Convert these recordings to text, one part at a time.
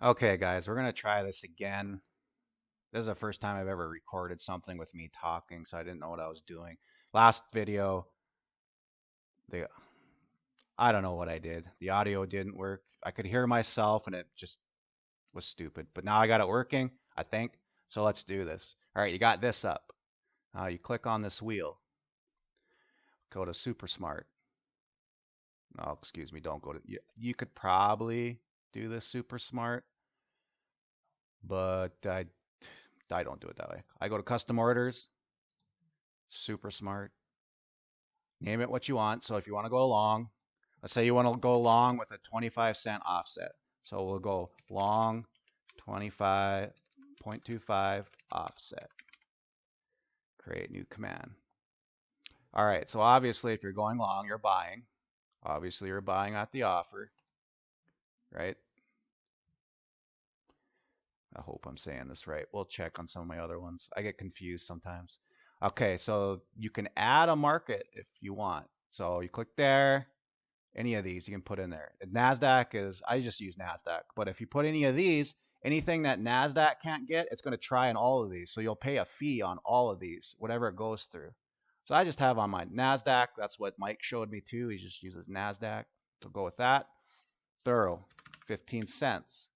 Okay, guys, we're gonna try this again. This is the first time I've ever recorded something with me talking, so I didn't know what I was doing. Last video, the I don't know what I did. The audio didn't work. I could hear myself and it just was stupid. But now I got it working, I think. So let's do this. All right, you got this up. You click on this wheel. Go to Super Smart. No, excuse me, don't go to you could probably do this Super Smart, but I don't do it that way. I go to custom orders, super smart. Name it what you want. So if you want to go long, let's say you want to go long with a 25-cent offset. So we'll go long 25.25 offset. Create new command. All right, so obviously if you're going long, you're buying. Obviously you're buying at the offer, right? I hope I'm saying this right. We'll check on some of my other ones. I get confused sometimes. Okay, so you can add a market if you want. So you click there, any of these you can put in there. NASDAQ is, I just use NASDAQ, but if you put any of these, anything that NASDAQ can't get, it's going to try in all of these. So you'll pay a fee on all of these, whatever it goes through. So I just have on my NASDAQ. That's what Mike showed me too. He just uses NASDAQ. So go with that. Thorough, 15 cents.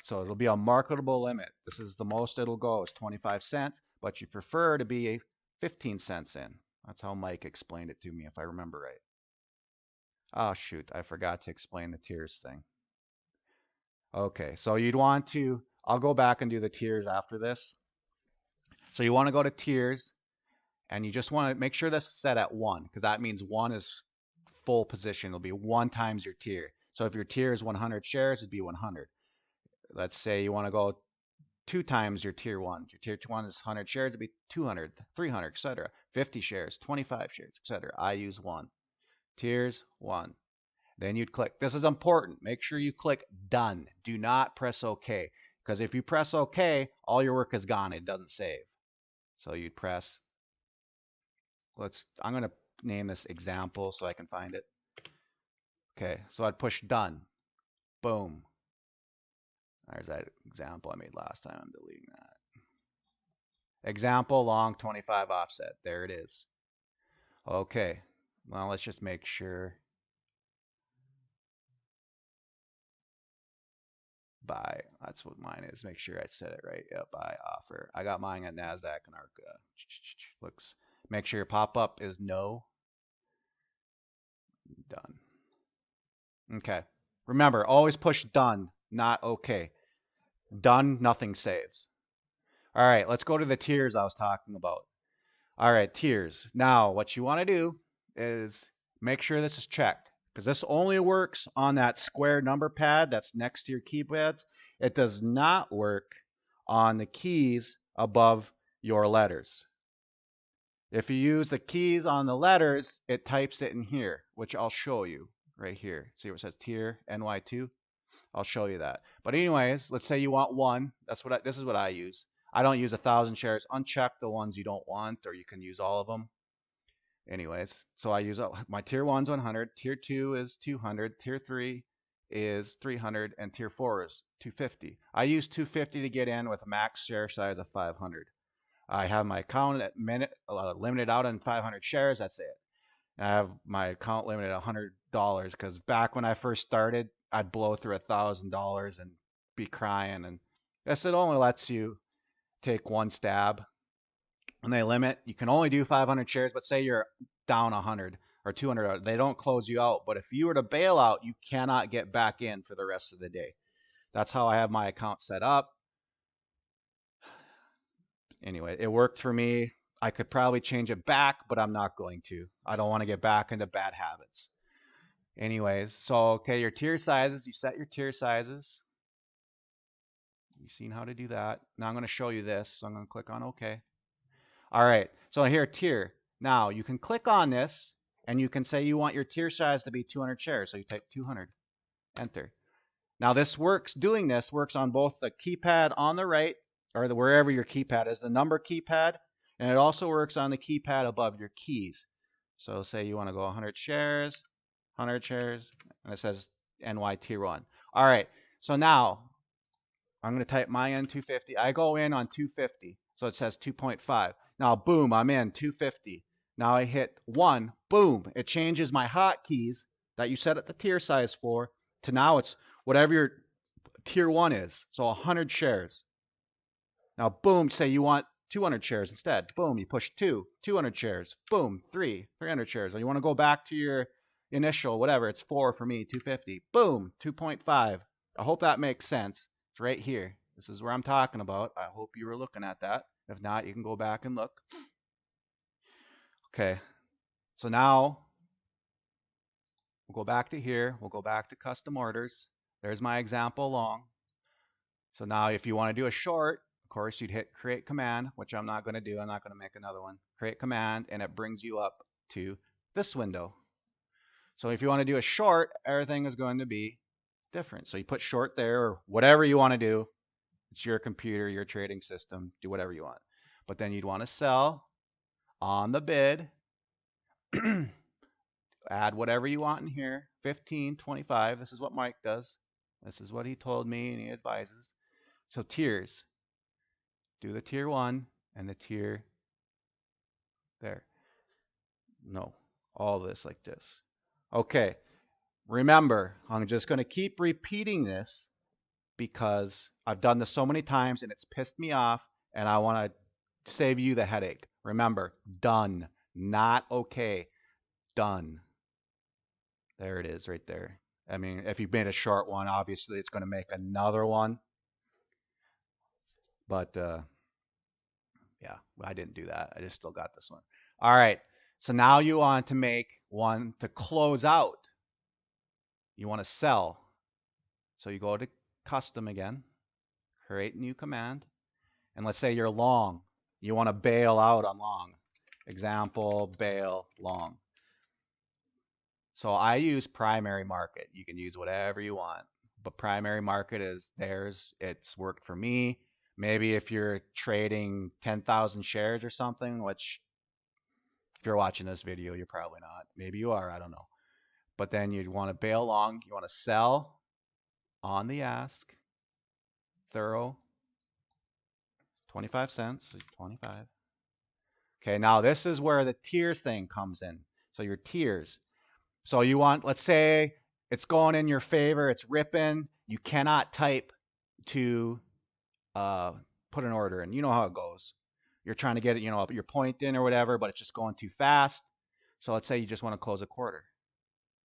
So it'll be a marketable limit. This is the most it'll go is 25 cents, but you prefer to be 15 cents in. That's how Mike explained it to me, if I remember right. Oh, shoot, I forgot to explain the tiers thing. Okay, so you'd want to, I'll go back and do the tiers after this. So you want to go to tiers, and you just want to make sure that's set at 1, because that means 1 is full position. It'll be 1 times your tier. So if your tier is 100 shares, it'd be 100. Let's say you want to go 2 times your tier 1. Your tier 1 is 100 shares, it'd be 200, 300, etc. 50 shares, 25 shares, etc. I use 1. Tiers 1. Then you'd click. This is important. Make sure you click done. Do not press OK. Because if you press OK, all your work is gone. It doesn't save. So you'd press. I'm going to name this example so I can find it. Okay, so I'd push done. Boom. There's that example I made last time. I'm deleting that. Example long 25 offset. There it is. Okay. Well, let's just make sure. Buy. That's what mine is. Make sure I said it right. Yeah, buy offer. I got mine at NASDAQ and ARCA. Looks. Make sure your pop-up is no. Done. Okay. Remember, always push done, not okay. Done, nothing saves. All right, let's go to the tiers I was talking about. All right, tiers. Now, what you want to do is make sure this is checked, because this only works on that square number pad that's next to your keypads. It does not work on the keys above your letters. If you use the keys on the letters, it types it in here, which I'll show you right here. See where it says tier NY2? I'll show you that. But anyways, let's say you want 1. This is what I use. I don't use 1,000 shares. Uncheck the ones you don't want, or you can use all of them. Anyways, so I use my tier 1's 100, tier 2 is 200, tier 3 is 300, and tier 4 is 250. I use 250 to get in with a max share size of 500. I have my account at limited out on 500 shares. That's it. I have my account limited at $100 because back when I first started, I'd blow through $1,000 and be crying. And this it only lets you take one stab. When they limit, you can only do 500 shares, but say you're down 100 or 200, they don't close you out. But if you were to bail out, you cannot get back in for the rest of the day. That's how I have my account set up. Anyway, it worked for me. I could probably change it back, but I'm not going to. I don't want to get back into bad habits. Anyways, so okay, your tier sizes, you set your tier sizes. You've seen how to do that. Now I'm going to show you this, so I'm going to click on OK. All right, so here, tier. Now you can click on this, and you can say you want your tier size to be 200 shares. So you type 200, enter. Now doing this works on both the keypad on the right, or wherever your keypad is, the number keypad, and it also works on the keypad above your keys. So say you want to go 100 shares, 100 shares, and it says NY tier 1. All right, so now I'm going to type my in 250. I go in on 250. So it says 2.5. Now, boom, I'm in 250. Now I hit 1. Boom. It changes my hotkeys that you set at the tier size for to now it's whatever your tier 1 is. So 100 shares. Now, boom, say you want 200 shares instead. Boom, you push 2, 200 shares. Boom, 3, 300 shares. Or you want to go back to your initial, whatever, it's 4 for me, 250. Boom, 2.5. I hope that makes sense. It's right here. This is where I'm talking about. I hope you were looking at that. If not, you can go back and look. Okay, so now we'll go back to here. We'll go back to custom orders. There's my example long. So now if you want to do a short, of course, you'd hit create command, which I'm not going to do. I'm not going to make another one. Create command, and it brings you up to this window. So if you want to do a short, everything is going to be different. So you put short there or whatever you want to do. It's your computer, your trading system. Do whatever you want. But then you'd want to sell on the bid. Add whatever you want in here. 15, 25. This is what Mike does. This is what he told me and he advises. So tiers. Do the tier 1 and the tier there. No, all this like this. Okay, remember, I'm just going to keep repeating this because I've done this so many times and it's pissed me off and I want to save you the headache. Remember, done, not okay, done. There it is right there. I mean, if you made a short one, obviously it's going to make another one. But yeah, I didn't do that. I just still got this one. All right. So now you want to make one to close out. You want to sell. So you go to custom again, create new command. And let's say you're long. You want to bail out on long. Example, bail long. So I use primary market. You can use whatever you want. But primary market is theirs. It's worked for me. Maybe if you're trading 10,000 shares or something, which if you're watching this video, you're probably not. Maybe you are, I don't know. But then you'd want to bail long. You want to sell on the ask. Thorough. 25 cents. So 25. Okay, now this is where the tier thing comes in. So your tiers. So you want, let's say it's going in your favor. It's ripping. You cannot type to put an order in. You know how it goes. You're trying to get it, your point in or whatever, but it's just going too fast. So let's say you just want to close a quarter.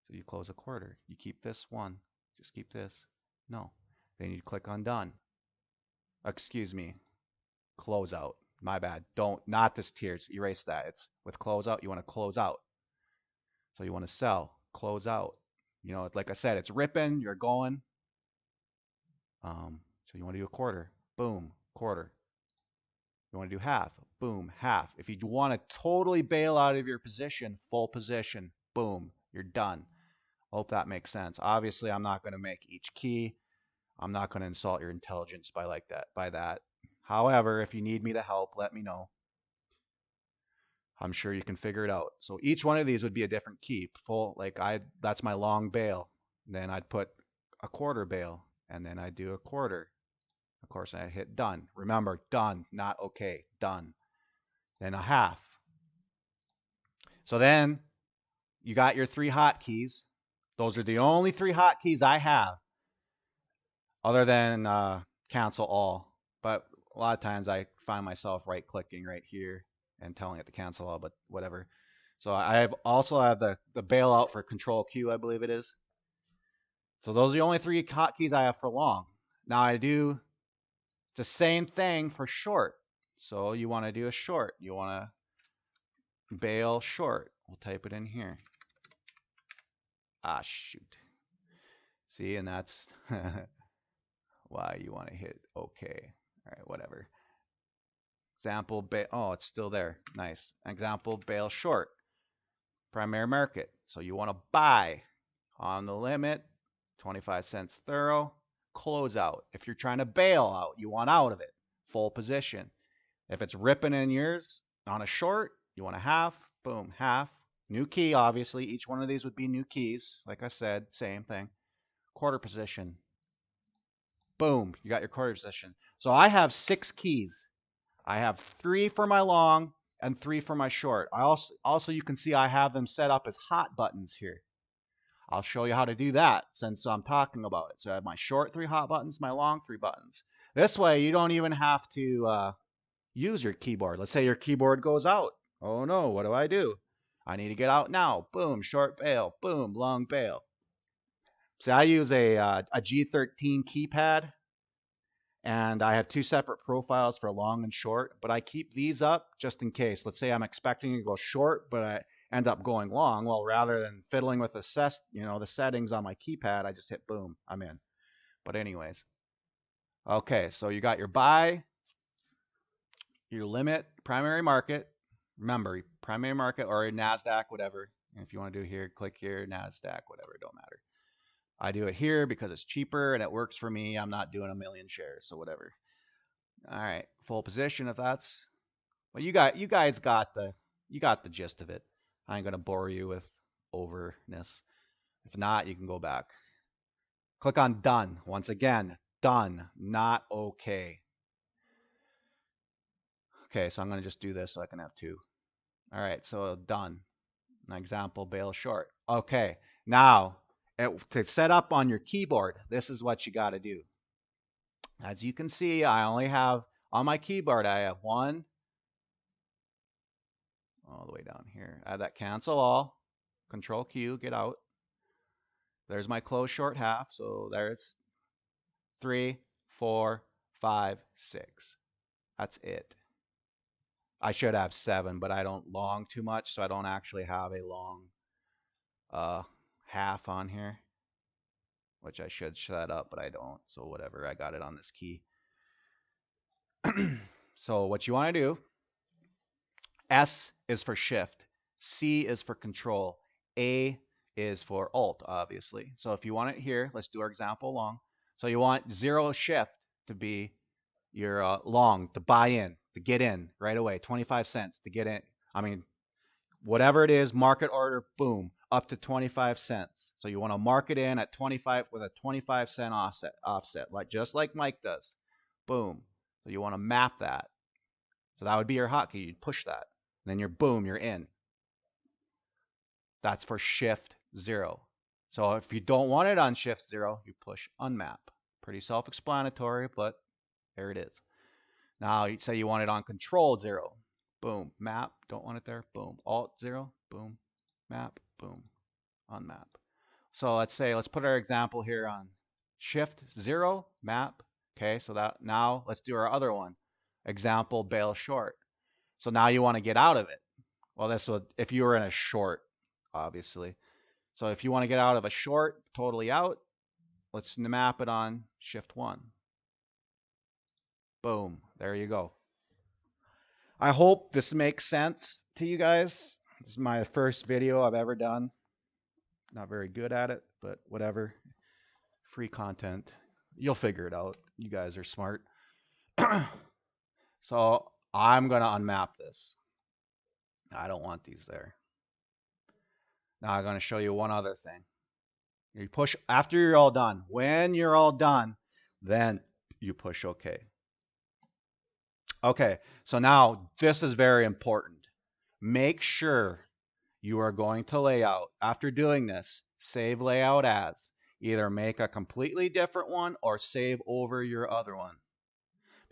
So you close a quarter. You keep this one. Just keep this. No. Then you click on done. Excuse me. Close out. My bad. Not this tiers. Erase that. It's with close out. You want to close out. So you want to sell. Close out. Like I said, it's ripping. You're going. So you want to do a quarter. Boom. Quarter. You want to do half. Boom. Half. If you want to totally bail out of your position, full position, boom. You're done. Hope that makes sense. Obviously, I'm not going to make each key. I'm not going to insult your intelligence by that. However, if you need me to help, let me know. I'm sure you can figure it out. So each one of these would be a different key. That's my long bail. Then I'd put a quarter bail, and then I'd do a quarter. Of course, I'd hit done. Remember, done, not okay, done. Then a half. So then you got your 3 hotkeys. Those are the only 3 hotkeys I have, other than cancel all. But a lot of times I find myself right-clicking right here and telling it to cancel all, but whatever. So I also have the bailout for control Q, I believe it is. So those are the only 3 hotkeys I have for long. Now I do the same thing for short. So you want to do a short. You want to bail short. We'll type it in here. Ah, shoot. See, and that's why you want to hit OK. All right, whatever. Example, bail. Oh, it's still there. Nice. Example, bail short. Primary market. So you want to buy on the limit, 25 cents thorough, close out. If you're trying to bail out, you want out of it, full position. If it's ripping in yours on a short, you want a half, boom, half. New key, obviously. Each one of these would be new keys. Like I said, same thing. Quarter position. Boom, you got your quarter position. So I have 6 keys. I have 3 for my long and 3 for my short. I also you can see I have them set up as hot buttons here. I'll show you how to do that since I'm talking about it. So I have my short 3 hot buttons, my long 3 buttons. This way you don't even have to use your keyboard. Let's say your keyboard goes out. Oh no, what do? I need to get out now. Boom, short bail. Boom, long bail. See, I use a G13 keypad, and I have 2 separate profiles for long and short, but I keep these up just in case. Let's say I'm expecting to go short, but I end up going long. Well, rather than fiddling with the settings on my keypad, I just hit boom, I'm in. But anyways, okay, so you got your buy, your limit, primary market. Remember, primary market or NASDAQ, whatever. And if you want to do here, click here, NASDAQ, whatever, it don't matter. I do it here because it's cheaper and it works for me. I'm not doing a million shares, so whatever. All right, full position if that's. Well, you guys got the gist of it. I ain't gonna bore you with overness. If not, you can go back. Click on done. Once again, done, not okay. Okay, so I'm gonna just do this so I can have 2. All right, so done. An example, bail short. Okay, now to set up on your keyboard, this is what you got to do. As you can see, I only have on my keyboard, I have 1 all the way down here. I have that cancel all, Control Q, get out. There's my close short half, so there's 3, 4, 5, 6. That's it. I should have 7, but I don't long too much, so I don't actually have a long half on here, which I should set up, but I don't. So whatever, I got it on this key. So what you want to do, S is for shift, C is for control, A is for alt, obviously. So if you want it here, let's do our example long. So you want 0 shift to be your long, to buy in, to get in right away, 25 cents to get in. I mean, whatever it is, market order, boom, up to 25 cents. So you want to mark it in at 25 with a 25 cent offset, just like Mike does. Boom. So you want to map that. So that would be your hotkey. You'd push that. Then you're boom, you're in. That's for shift 0. So if you don't want it on shift 0, you push unmap. Pretty self-explanatory, but there it is. Now you'd say you want it on control 0. Boom, map, don't want it there, boom. Alt 0, boom, map, boom, unmap. So let's put our example here on shift 0, map. Okay, so that now let's do our other one. Example, bail short. So now you want to get out of it. Well, this would, if you were in a short, obviously. So if you want to get out of a short, totally out, let's map it on shift 1. Boom, there you go. I hope this makes sense to you guys. This is my first video I've ever done. Not very good at it, but whatever. Free content. You'll figure it out. You guys are smart. So I'm going to unmap this. I don't want these there. Now I'm going to show you one other thing. You push after you're all done. When you're all done, then you push OK. Okay, so now this is very important. Make sure you are going to layout. After doing this, save layout as. Either make a completely different one or save over your other one.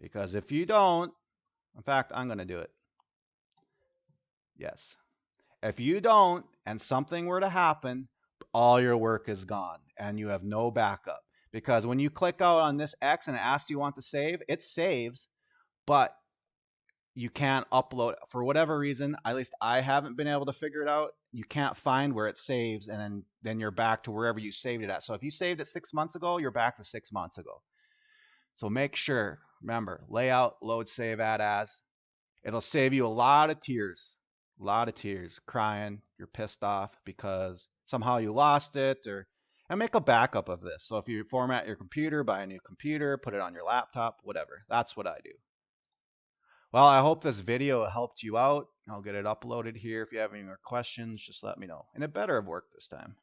Because if you don't, in fact, I'm going to do it. Yes. If you don't and something were to happen, all your work is gone and you have no backup. Because when you click out on this X and it asks you want to save, it saves, but you can't upload for whatever reason. At least I haven't been able to figure it out. You can't find where it saves, and then you're back to wherever you saved it at. So if you saved it 6 months ago, you're back to 6 months ago. So make sure, remember, layout, load, save, add as. It'll save you a lot of tears, crying. You're pissed off because somehow you lost it, and make a backup of this. So if you format your computer, buy a new computer, put it on your laptop, whatever. That's what I do. Well, I hope this video helped you out. I'll get it uploaded here. If you have any more questions, just let me know. And it better have worked this time.